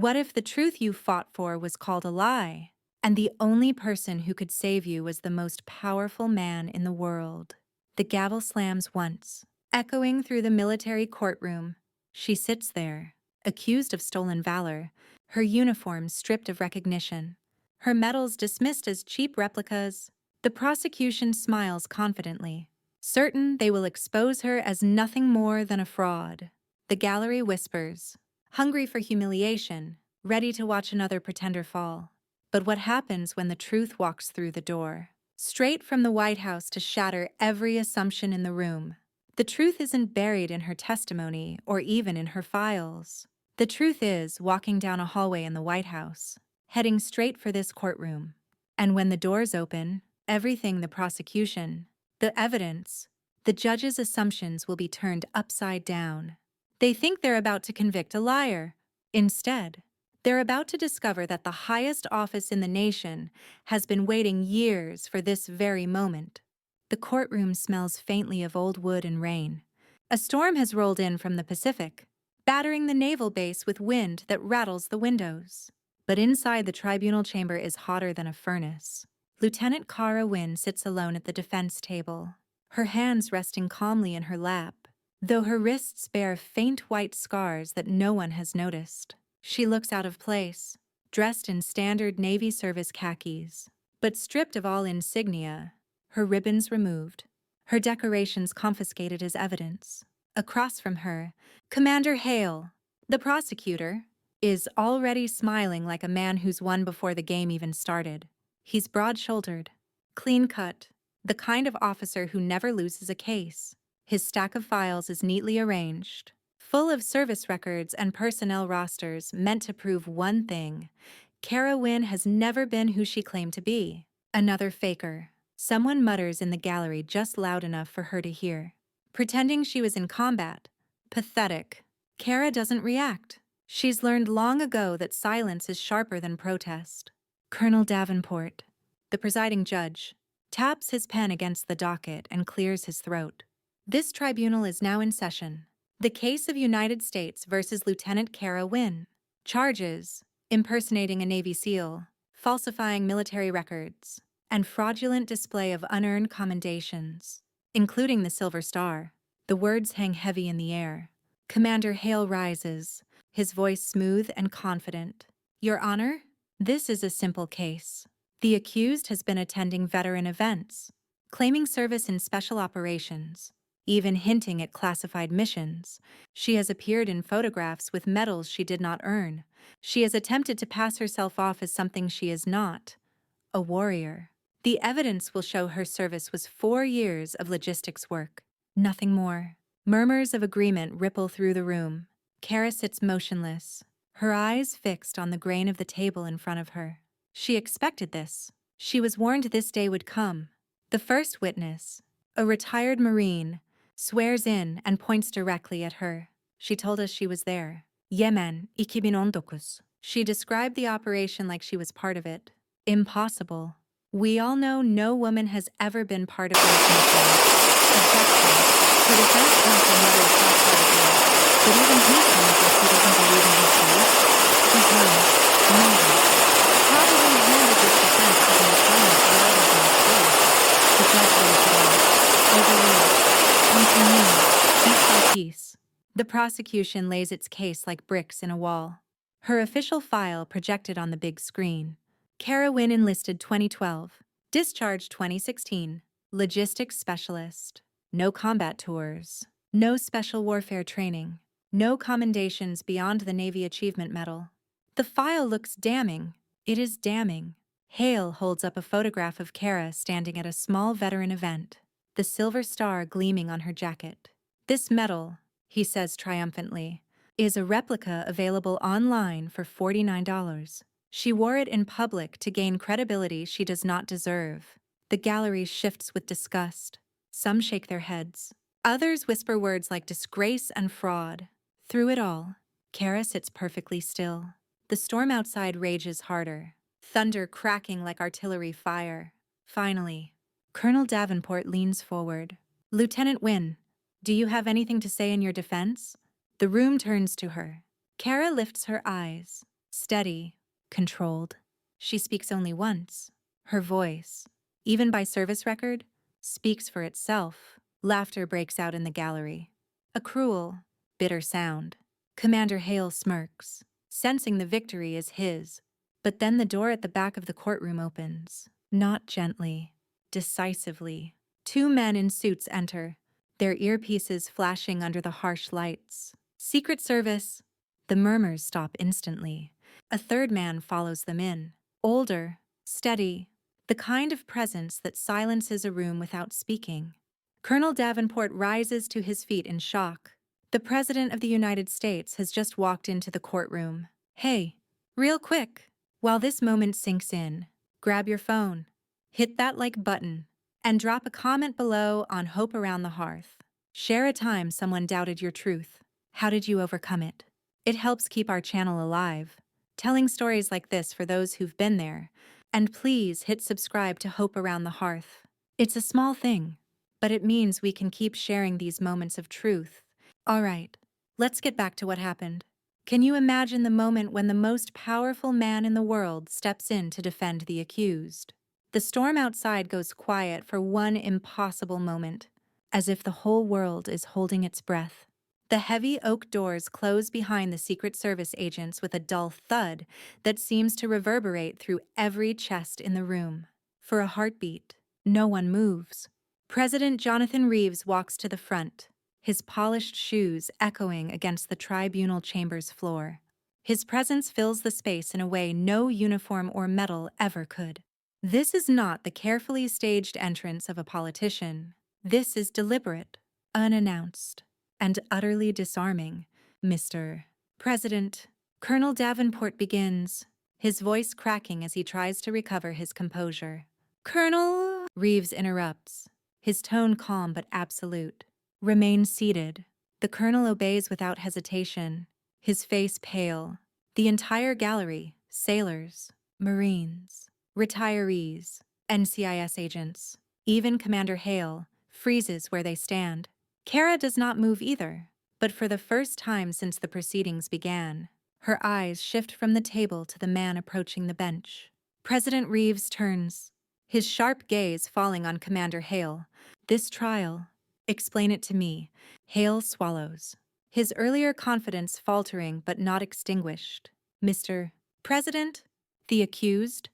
What if the truth you fought for was called a lie, and the only person who could save you was the most powerful man in the world? The gavel slams once, echoing through the military courtroom. She sits there, accused of stolen valor, her uniform stripped of recognition, her medals dismissed as cheap replicas. The prosecution smiles confidently, certain they will expose her as nothing more than a fraud. The gallery whispers, hungry for humiliation, ready to watch another pretender fall. But what happens when the truth walks through the door? Straight from the White House to shatter every assumption in the room. The truth isn't buried in her testimony or even in her files. The truth is walking down a hallway in the White House, heading straight for this courtroom. And when the doors open, everything the prosecution, the evidence, the judge's assumptions will be turned upside down. They think they're about to convict a liar. Instead, they're about to discover that the highest office in the nation has been waiting years for this very moment. The courtroom smells faintly of old wood and rain. A storm has rolled in from the Pacific, battering the naval base with wind that rattles the windows. But inside the tribunal chamber is hotter than a furnace. Lieutenant Cara Wynne sits alone at the defense table, her hands resting calmly in her lap, though her wrists bear faint white scars that no one has noticed. She looks out of place, dressed in standard Navy service khakis, but stripped of all insignia, her ribbons removed, her decorations confiscated as evidence. Across from her, Commander Hale, the prosecutor, is already smiling like a man who's won before the game even started. He's broad-shouldered, clean-cut, the kind of officer who never loses a case. His stack of files is neatly arranged, full of service records and personnel rosters meant to prove one thing: Cara Wynne has never been who she claimed to be. Another faker. Someone mutters in the gallery just loud enough for her to hear. Pretending she was in combat. Pathetic. Cara doesn't react. She's learned long ago that silence is sharper than protest. Colonel Davenport, the presiding judge, taps his pen against the docket and clears his throat. This tribunal is now in session. The case of United States versus Lieutenant Cara Wynne. Charges: impersonating a Navy SEAL, falsifying military records, and fraudulent display of unearned commendations, including the Silver Star. The words hang heavy in the air. Commander Hale rises, his voice smooth and confident. Your Honor, this is a simple case. The accused has been attending veteran events, claiming service in special operations, even hinting at classified missions. She has appeared in photographs with medals she did not earn. She has attempted to pass herself off as something she is not: a warrior. The evidence will show her service was 4 years of logistics work, nothing more. Murmurs of agreement ripple through the room. Cara sits motionless, her eyes fixed on the grain of the table in front of her. She expected this. She was warned this day would come. The first witness, a retired Marine, swears in and points directly at her. She told us she was there. Yemen, 2019. She described the operation like she was part of it. Impossible. We all know no woman has ever been part of those missions. Objection. Her defense counsel mutters half-heartedly, but even he sounds like he doesn't believe in his case. He's young, maybe. Probably handed this defense as an assignment right out of his face. The judge lays it out. Overruled. Continue. Piece by piece. The prosecution lays its case like bricks in a wall. Her official file projected on the big screen. Cara Wynne enlisted 2012. Discharged 2016. Logistics specialist. No combat tours. No special warfare training. No commendations beyond the Navy Achievement Medal. The file looks damning. It is damning. Hale holds up a photograph of Cara standing at a small veteran event, the Silver Star gleaming on her jacket. This medal, he says triumphantly, is a replica available online for $49. She wore it in public to gain credibility she does not deserve. The gallery shifts with disgust. Some shake their heads. Others whisper words like disgrace and fraud. Through it all, Cara sits perfectly still. The storm outside rages harder, thunder cracking like artillery fire. Finally, Colonel Davenport leans forward. Lieutenant Wynne, do you have anything to say in your defense? The room turns to her. Cara lifts her eyes. Steady, controlled. She speaks only once. Her voice, even by service record, speaks for itself. Laughter breaks out in the gallery. A cruel, bitter sound. Commander Hale smirks, sensing the victory is his. But then the door at the back of the courtroom opens. Not gently, decisively. Two men in suits enter, their earpieces flashing under the harsh lights. Secret Service. The murmurs stop instantly. A third man follows them in. Older, steady, the kind of presence that silences a room without speaking. Colonel Davenport rises to his feet in shock. The President of the United States has just walked into the courtroom. Hey, real quick, while this moment sinks in, grab your phone, hit that like button, and drop a comment below on Hope Around the Hearth. Share a time someone doubted your truth. How did you overcome it? It helps keep our channel alive, telling stories like this for those who've been there. And please hit subscribe to Hope Around the Hearth. It's a small thing, but it means we can keep sharing these moments of truth. All right, let's get back to what happened. Can you imagine the moment when the most powerful man in the world steps in to defend the accused? The storm outside goes quiet for one impossible moment, as if the whole world is holding its breath. The heavy oak doors close behind the Secret Service agents with a dull thud that seems to reverberate through every chest in the room. For a heartbeat, no one moves. President Jonathan Reeves walks to the front, his polished shoes echoing against the tribunal chamber's floor. His presence fills the space in a way no uniform or medal ever could. This is not the carefully staged entrance of a politician. This is deliberate, unannounced, and utterly disarming. Mr. President, Colonel Davenport begins, his voice cracking as he tries to recover his composure. Colonel, Reeves interrupts, his tone calm but absolute. Remain seated. The colonel obeys without hesitation, his face pale. The entire gallery, sailors, Marines, retirees, NCIS agents, even Commander Hale, freezes where they stand. Kara does not move either, but for the first time since the proceedings began, her eyes shift from the table to the man approaching the bench. President Reeves turns, his sharp gaze falling on Commander Hale. This trial, explain it to me. Hale swallows, his earlier confidence faltering but not extinguished. Mr. President, the accused,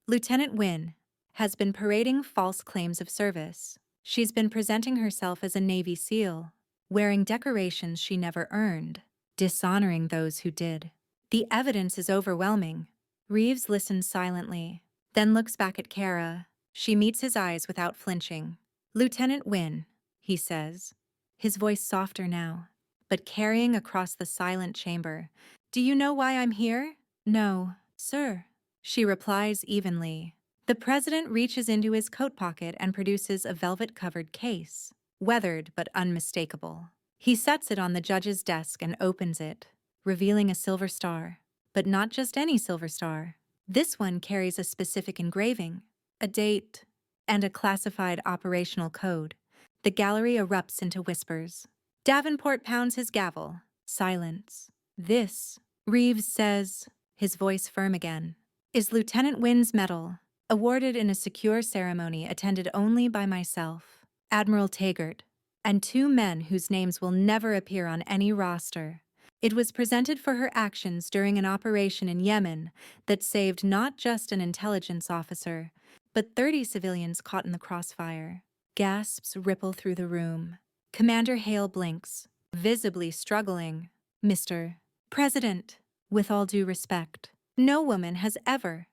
Lieutenant Wynne, has been parading false claims of service. She's been presenting herself as a Navy SEAL, wearing decorations she never earned, dishonoring those who did. The evidence is overwhelming. Reeves listens silently, then looks back at Kara. She meets his eyes without flinching. Lieutenant Wynne, he says, his voice softer now, but carrying across the silent chamber. Do you know why I'm here? No, sir, she replies evenly. The president reaches into his coat pocket and produces a velvet-covered case, weathered but unmistakable. He sets it on the judge's desk and opens it, revealing a silver star. But not just any silver star. This one carries a specific engraving, a date, and a classified operational code. The gallery erupts into whispers. Davenport pounds his gavel. Silence. This, Reeves says, his voice firm again, is Lieutenant Wynne's medal, awarded in a secure ceremony attended only by myself, Admiral Taggart, and two men whose names will never appear on any roster. It was presented for her actions during an operation in Yemen that saved not just an intelligence officer, but 30 civilians caught in the crossfire. Gasps ripple through the room. Commander Hale blinks, visibly struggling. Mr. President, with all due respect, no woman has ever.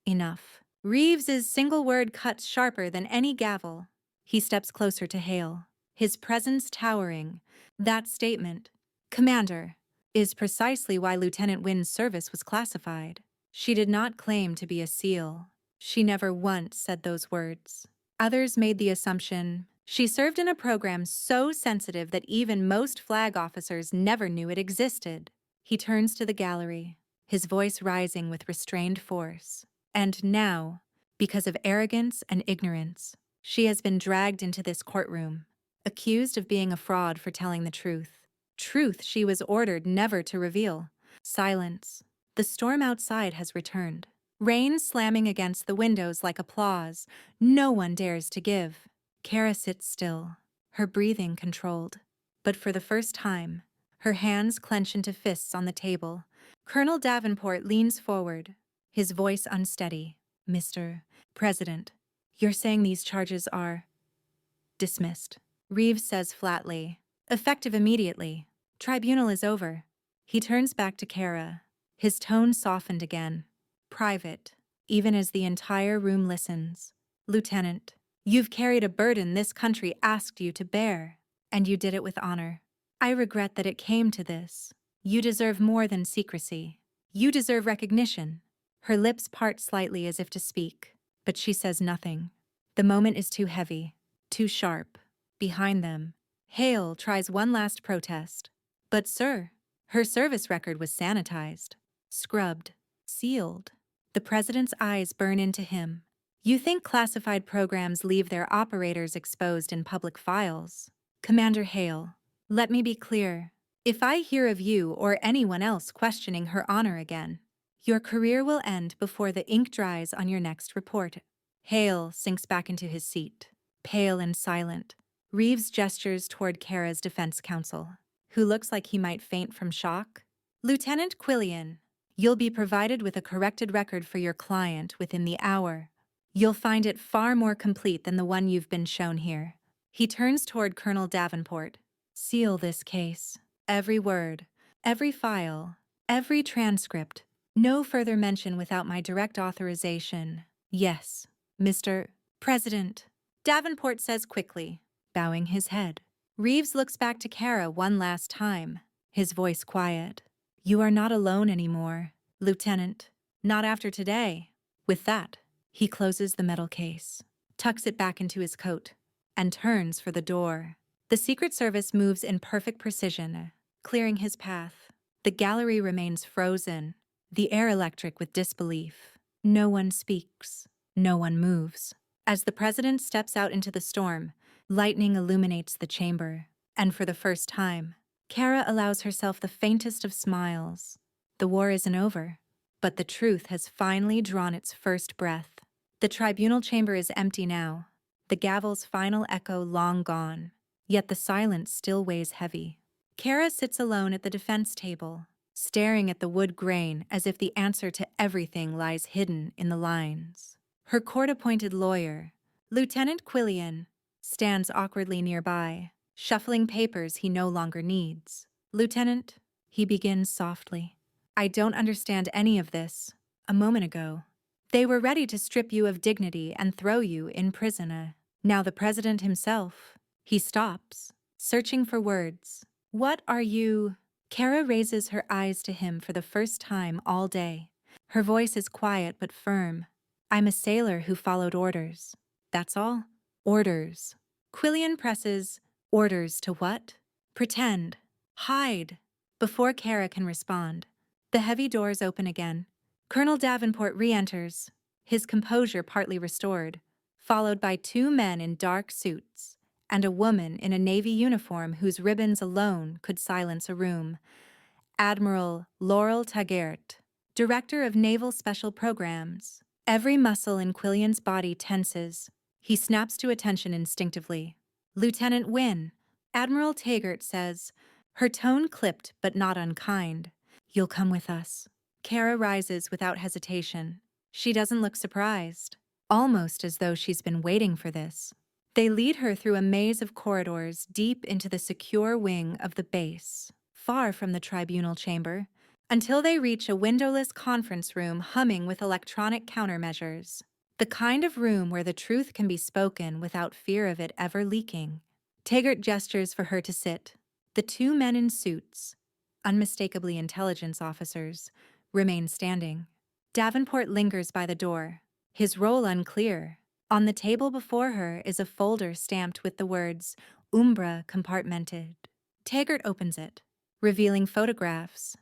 Enough. Reeves's single word cuts sharper than any gavel. He steps closer to Hale, his presence towering. That statement, Commander, is precisely why Lieutenant Wynne's service was classified. She did not claim to be a SEAL. She never once said those words. Others made the assumption she served in a program so sensitive that even most flag officers never knew it existed. He turns to the gallery, his voice rising with restrained force. And now, because of arrogance and ignorance, she has been dragged into this courtroom, accused of being a fraud for telling the truth. Truth she was ordered never to reveal. Silence. The storm outside has returned. Rain slamming against the windows like applause no one dares to give. Kara sits still, her breathing controlled. But for the first time, her hands clench into fists on the table. Colonel Davenport leans forward, his voice unsteady. Mr. President, you're saying these charges are dismissed. Reeves says flatly, effective immediately. Tribunal is over. He turns back to Kara, his tone softened again. Private, even as the entire room listens. Lieutenant, you've carried a burden this country asked you to bear, and you did it with honor. I regret that it came to this. You deserve more than secrecy. You deserve recognition. Her lips part slightly as if to speak, but she says nothing. The moment is too heavy, too sharp. Behind them, Hale tries one last protest. But sir, her service record was sanitized, scrubbed, sealed. The president's eyes burn into him. You think classified programs leave their operators exposed in public files? Commander Hale, let me be clear. If I hear of you or anyone else questioning her honor again, your career will end before the ink dries on your next report. Hale sinks back into his seat, pale and silent. Reeves gestures toward Kara's defense counsel, who looks like he might faint from shock. Lieutenant Quillian, you'll be provided with a corrected record for your client within the hour. You'll find it far more complete than the one you've been shown here. He turns toward Colonel Davenport. Seal this case. Every word, every file, every transcript. No further mention without my direct authorization. Yes, Mr. President. Davenport says quickly, bowing his head. Reeves looks back to Kara one last time, his voice quiet. You are not alone anymore, Lieutenant. Not after today. With that, he closes the metal case, tucks it back into his coat, and turns for the door. The Secret Service moves in perfect precision, clearing his path. The gallery remains frozen, the air electric with disbelief. No one speaks. No one moves. As the president steps out into the storm, lightning illuminates the chamber, and for the first time, Kara allows herself the faintest of smiles. The war isn't over, but the truth has finally drawn its first breath. The tribunal chamber is empty now, the gavel's final echo long gone, yet the silence still weighs heavy. Kara sits alone at the defense table, staring at the wood grain as if the answer to everything lies hidden in the lines. Her court-appointed lawyer, Lieutenant Quillian, stands awkwardly nearby, shuffling papers he no longer needs. Lieutenant, he begins softly, I don't understand any of this. A moment ago, they were ready to strip you of dignity and throw you in prison. Now the president himself. He stops, searching for words. What are you? Kara raises her eyes to him for the first time all day. Her voice is quiet but firm. I'm a sailor who followed orders. That's all. Orders. Quillian presses, orders to what? Pretend. Hide. Before Kara can respond, the heavy doors open again. Colonel Davenport re-enters, his composure partly restored, followed by two men in dark suits and a woman in a Navy uniform whose ribbons alone could silence a room. Admiral Laurel Taggart, Director of Naval Special Programs. Every muscle in Quillian's body tenses. He snaps to attention instinctively. Lieutenant Wynne, Admiral Taggart says, her tone clipped but not unkind. You'll come with us. Kara rises without hesitation. She doesn't look surprised, almost as though she's been waiting for this. They lead her through a maze of corridors deep into the secure wing of the base, far from the tribunal chamber, until they reach a windowless conference room humming with electronic countermeasures. The kind of room where the truth can be spoken without fear of it ever leaking. Taggart gestures for her to sit. The two men in suits, unmistakably intelligence officers, remain standing. Davenport lingers by the door, his role unclear. On the table before her is a folder stamped with the words, Umbra compartmented. Taggart opens it, revealing photographs.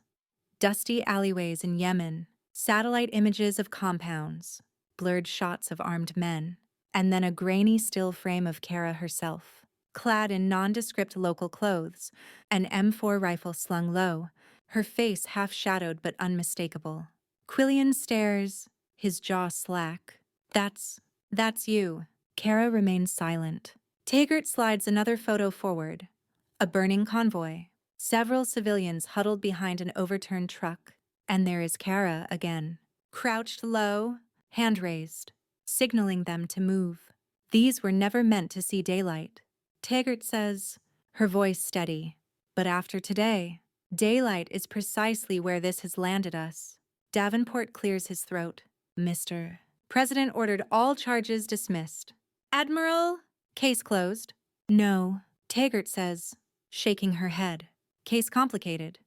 Dusty alleyways in Yemen, satellite images of compounds, blurred shots of armed men, and then a grainy still frame of Kara herself, clad in nondescript local clothes, an M4 rifle slung low, her face half-shadowed but unmistakable. Quillian stares, his jaw slack. That's you. Kara remains silent. Taggart slides another photo forward. A burning convoy. Several civilians huddled behind an overturned truck. And there is Kara again. Crouched low, hand raised, signaling them to move. These were never meant to see daylight. Taggart says, her voice steady. But after today, daylight is precisely where this has landed us. Davenport clears his throat. Mr. President ordered all charges dismissed. Admiral, case closed. No, Taggart says, shaking her head. Case complicated.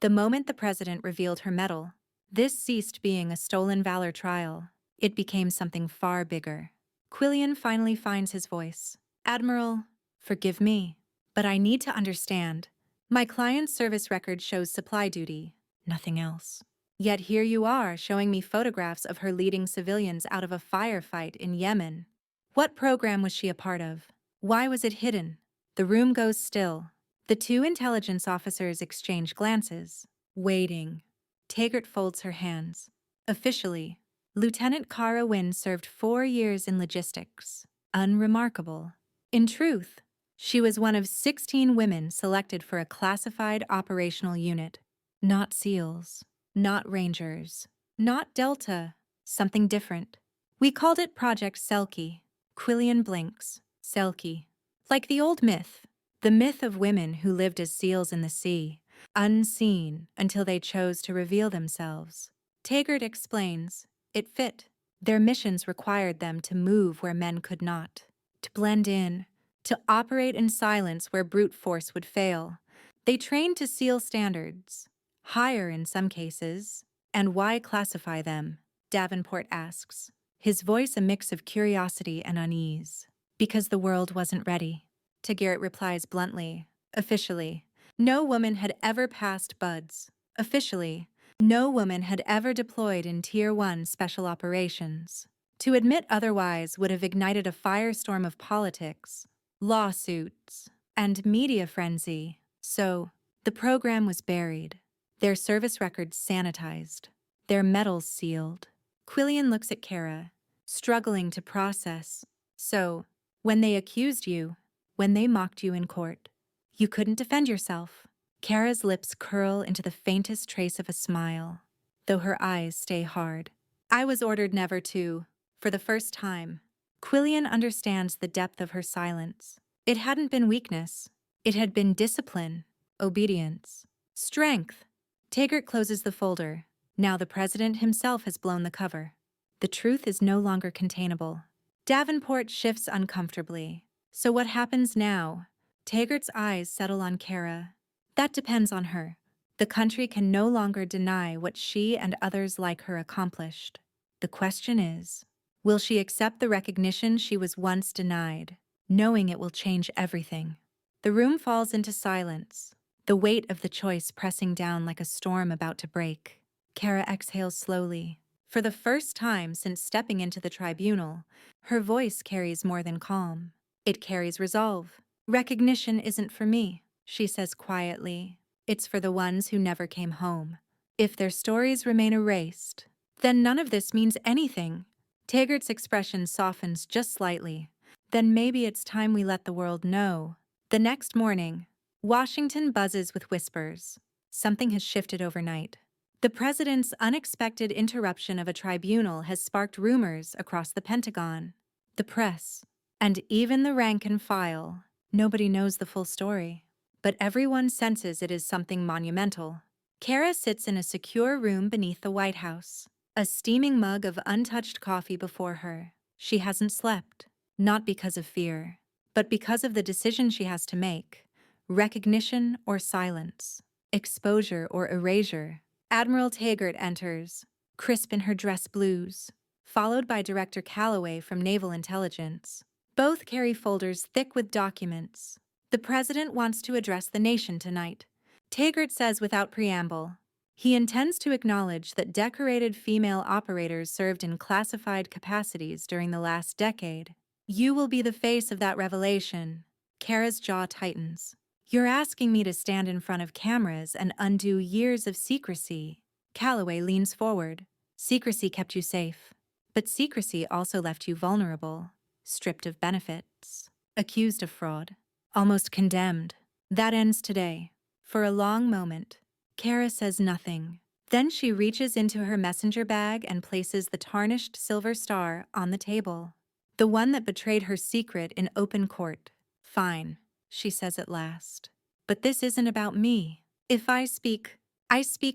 The moment the president revealed her medal, this ceased being a stolen valor trial. It became something far bigger. Quillian finally finds his voice. Admiral, forgive me, but I need to understand. My client's service record shows supply duty, nothing else. Yet here you are showing me photographs of her leading civilians out of a firefight in Yemen. What program was she a part of? Why was it hidden? The room goes still. The two intelligence officers exchange glances, waiting. Taggart folds her hands. Officially, Lieutenant Kara Wynne served 4 years in logistics. Unremarkable. In truth, she was one of 16 women selected for a classified operational unit. Not SEALs, not Rangers, not Delta, something different. We called it Project Selkie. Quillian blinks. Selkie. Like the old myth. The myth of women who lived as seals in the sea, unseen until they chose to reveal themselves. Taggart explains, it fit. Their missions required them to move where men could not, to blend in, to operate in silence where brute force would fail. They trained to SEAL standards, higher in some cases. And why classify them? Davenport asks, his voice a mix of curiosity and unease. Because the world wasn't ready. Taggart replies bluntly, officially. No woman had ever passed BUDS. Officially, no woman had ever deployed in Tier 1 special operations. To admit otherwise would have ignited a firestorm of politics, lawsuits, and media frenzy. So, the program was buried, their service records sanitized, their medals sealed. Quillian looks at Kara, struggling to process. So, when they accused you, when they mocked you in court, you couldn't defend yourself. Kara's lips curl into the faintest trace of a smile, though her eyes stay hard. I was ordered never to, for the first time. Quillian understands the depth of her silence. It hadn't been weakness. It had been discipline, obedience, strength. Taggart closes the folder. Now the president himself has blown the cover. The truth is no longer containable. Davenport shifts uncomfortably. So what happens now? Taggart's eyes settle on Kara. That depends on her. The country can no longer deny what she and others like her accomplished. The question is, will she accept the recognition she was once denied, knowing it will change everything? The room falls into silence, the weight of the choice pressing down like a storm about to break. Kara exhales slowly. For the first time since stepping into the tribunal, her voice carries more than calm. It carries resolve. Recognition isn't for me, she says quietly. It's for the ones who never came home. If their stories remain erased, then none of this means anything. Taggart's expression softens just slightly. Then maybe it's time we let the world know. The next morning, Washington buzzes with whispers. Something has shifted overnight. The president's unexpected interruption of a tribunal has sparked rumors across the Pentagon, the press, and even the rank and file. Nobody knows the full story, but everyone senses it is something monumental. Kara sits in a secure room beneath the White House, a steaming mug of untouched coffee before her. She hasn't slept, not because of fear, but because of the decision she has to make: recognition or silence, exposure or erasure. Admiral Taggart enters, crisp in her dress blues, followed by Director Calloway from Naval Intelligence. Both carry folders thick with documents. The president wants to address the nation tonight. Taggart says without preamble, he intends to acknowledge that decorated female operators served in classified capacities during the last decade. You will be the face of that revelation. Kara's jaw tightens. You're asking me to stand in front of cameras and undo years of secrecy. Calloway leans forward. Secrecy kept you safe. But secrecy also left you vulnerable, stripped of benefits, accused of fraud, almost condemned. That ends today. For a long moment, Kara says nothing. Then she reaches into her messenger bag and places the tarnished silver star on the table. The one that betrayed her secret in open court. Fine, she says at last. But this isn't about me. If I speak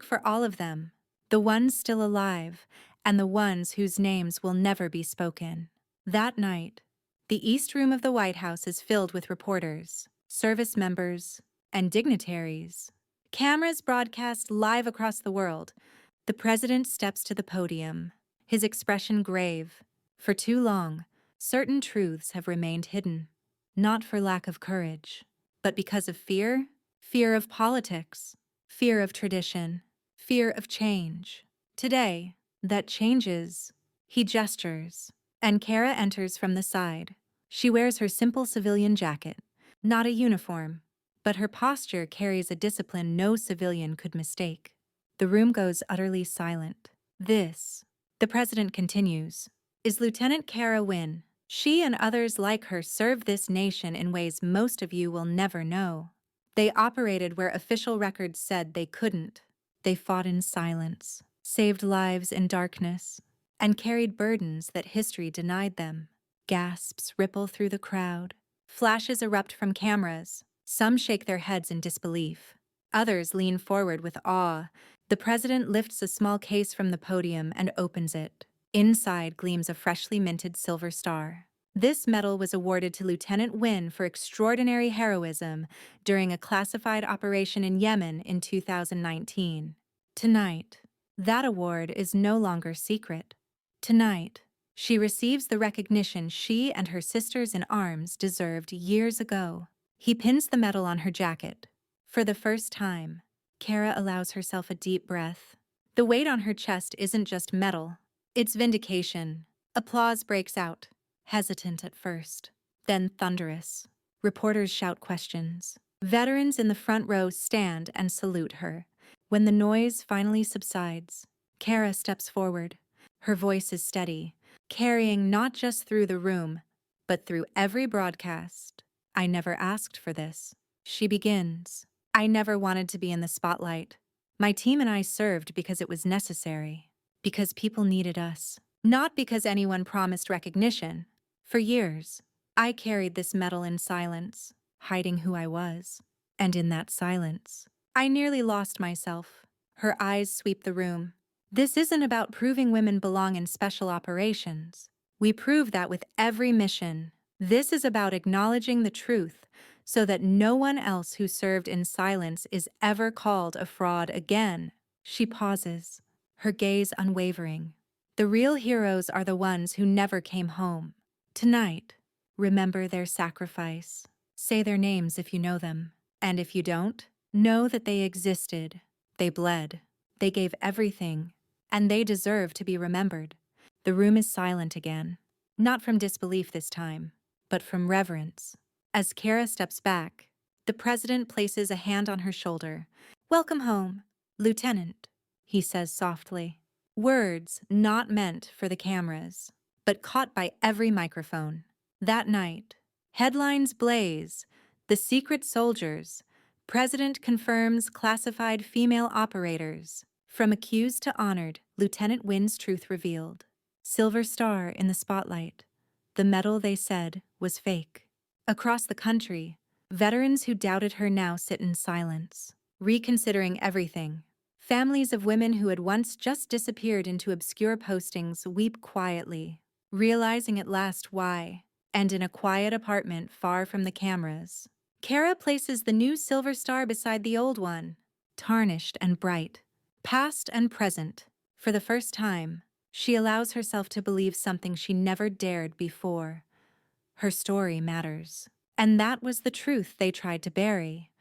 for all of them. The ones still alive, and the ones whose names will never be spoken. That night, the East Room of the White House is filled with reporters, service members, and dignitaries. Cameras broadcast live across the world. The president steps to the podium, his expression grave. For too long, certain truths have remained hidden, not for lack of courage, but because of fear, fear of politics, fear of tradition, fear of change. Today, that changes. He gestures, and Kara enters from the side. She wears her simple civilian jacket, not a uniform, but her posture carries a discipline no civilian could mistake. The room goes utterly silent. This, the president continues, is Lieutenant Kara Wynne. She and others like her served this nation in ways most of you will never know. They operated where official records said they couldn't. They fought in silence, saved lives in darkness, and carried burdens that history denied them. Gasps ripple through the crowd. Flashes erupt from cameras. Some shake their heads in disbelief. Others lean forward with awe. The president lifts a small case from the podium and opens it. Inside gleams a freshly minted silver star. This medal was awarded to Lieutenant Wynne for extraordinary heroism during a classified operation in Yemen in 2019. Tonight, that award is no longer secret. Tonight, she receives the recognition she and her sisters in arms deserved years ago. He pins the medal on her jacket. For the first time, Kara allows herself a deep breath. The weight on her chest isn't just metal, it's vindication. Applause breaks out, hesitant at first, then thunderous. Reporters shout questions. Veterans in the front row stand and salute her. When the noise finally subsides, Kara steps forward. Her voice is steady, carrying not just through the room, but through every broadcast. I never asked for this. She begins. I never wanted to be in the spotlight. My team and I served because it was necessary, because people needed us, not because anyone promised recognition. For years, I carried this medal in silence, hiding who I was. And in that silence, I nearly lost myself. Her eyes sweep the room. This isn't about proving women belong in special operations. We prove that with every mission. This is about acknowledging the truth so that no one else who served in silence is ever called a fraud again. She pauses, her gaze unwavering. The real heroes are the ones who never came home. Tonight, remember their sacrifice. Say their names if you know them. And if you don't, know that they existed. They bled. They gave everything. And they deserve to be remembered. The room is silent again. Not from disbelief this time, but from reverence. As Kara steps back, the president places a hand on her shoulder. Welcome home, Lieutenant, he says softly. Words not meant for the cameras, but caught by every microphone. That night, headlines blaze. The secret soldiers. President confirms classified female operators. From accused to honored, Lieutenant Wynne's truth revealed. Silver star in the spotlight. The medal they said was fake. Across the country, veterans who doubted her now sit in silence, reconsidering everything. Families of women who had once just disappeared into obscure postings weep quietly, realizing at last why. And in a quiet apartment far from the cameras, Kara places the new silver star beside the old one, tarnished and bright, past and present. For the first time, she allows herself to believe something she never dared before. Her story matters. And that was the truth they tried to bury,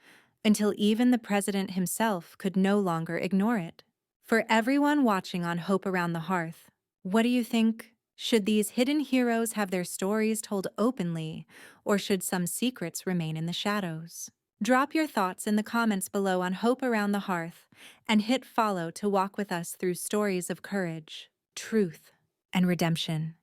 until even the president himself could no longer ignore it. For everyone watching on Hope Around the Hearth, what do you think? Should these hidden heroes have their stories told openly, or should some secrets remain in the shadows? Drop your thoughts in the comments below on Hope Around the Hearth and hit follow to walk with us through stories of courage, truth, and redemption.